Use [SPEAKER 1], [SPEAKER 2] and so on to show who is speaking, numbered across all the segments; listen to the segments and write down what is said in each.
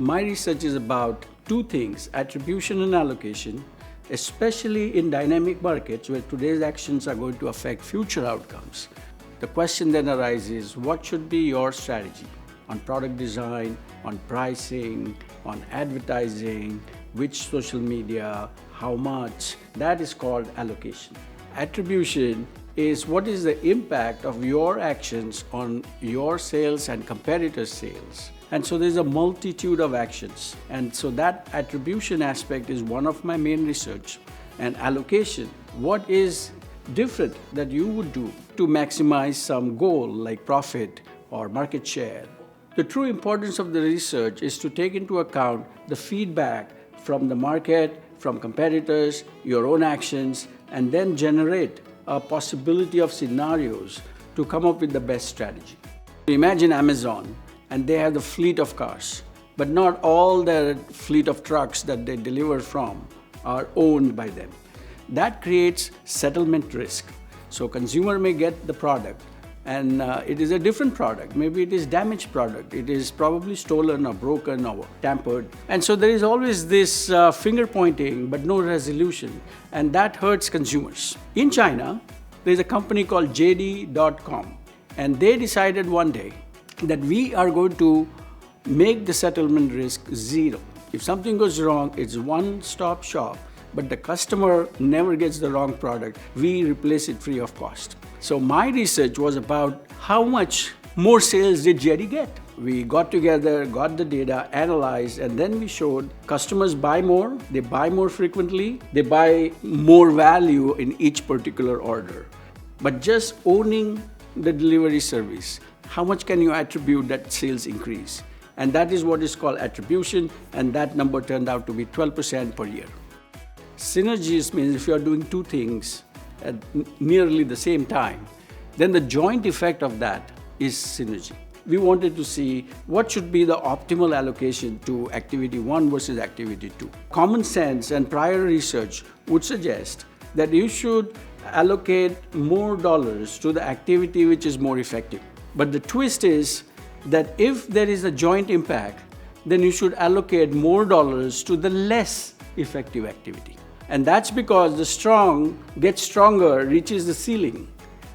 [SPEAKER 1] My research is about two things: attribution and allocation, especially in dynamic markets where today's actions are going to affect future outcomes. The question then arises, what should be your strategy on product design, on pricing, on advertising, which social media, how much? That is called allocation. Attribution is what is the impact of your actions on your sales and competitors' sales. And so there's a multitude of actions. And so that attribution aspect is one of my main research. And allocation, what is different that you would do to maximize some goal like profit or market share. The true importance of the research is to take into account the feedback from the market, from competitors, your own actions, and then generate a possibility of scenarios to come up with the best strategy. Imagine Amazon, and they have the fleet of cars, but not all their fleet of trucks that they deliver from are owned by them. That creates settlement risk. So consumer may get the product and it is a different product. Maybe it is damaged product. It is probably stolen or broken or tampered. And so there is always this finger pointing but no resolution, and that hurts consumers. In China, there is a company called JD.com, and they decided one day that we are going to make the settlement risk zero. If something goes wrong, it's one-stop shop, but the customer never gets the wrong product. We replace it free of cost. So my research was about how much more sales did JD get. We got together, got the data, analyzed, and then we showed customers buy more, they buy more frequently, they buy more value in each particular order. But just owning the delivery service, how much can you attribute that sales increase? And that is what is called attribution, and that number turned out to be 12% per year. Synergies means if you are doing two things at nearly the same time, then the joint effect of that is synergy. We wanted to see what should be the optimal allocation to activity 1 versus activity 2. Common sense and prior research would suggest that you should allocate more dollars to the activity which is more effective. But the twist is that if there is a joint impact, then you should allocate more dollars to the less effective activity. And that's because the strong gets stronger, reaches the ceiling,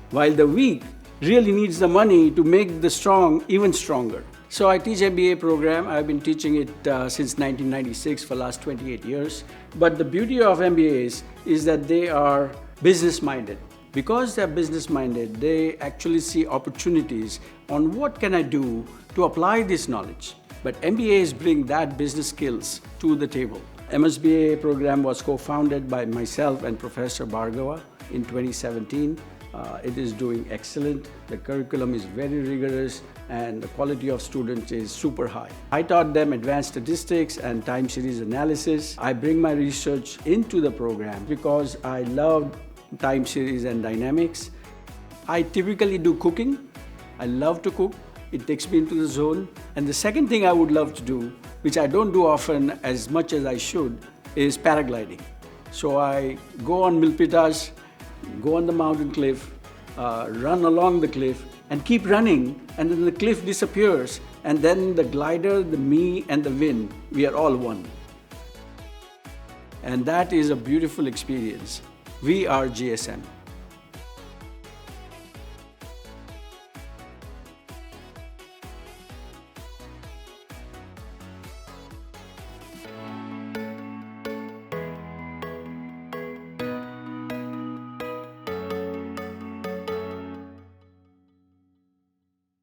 [SPEAKER 1] while the weak really needs the money to make the strong even stronger. So I teach MBA program. I've been teaching it since 1996 for the last 28 years. But the beauty of MBAs is that they are business-minded. Because they're business-minded, they actually see opportunities on what can I do to apply this knowledge. But MBAs bring that business skills to the table. MSBA program was co-founded by myself and Professor Bhargava in 2017. It is doing excellent. The curriculum is very rigorous and the quality of students is super high. I taught them advanced statistics and time series analysis. I bring my research into the program because I love time series and dynamics. I typically do cooking. I love to cook. It takes me into the zone. And the second thing I would love to do, which I don't do often as much as I should, is paragliding. So I go on milpitas, go on the mountain cliff, run along the cliff, and keep running, and then the cliff disappears, and then the glider, the me, and the wind, we are all one. And that is a beautiful experience. We are GSM.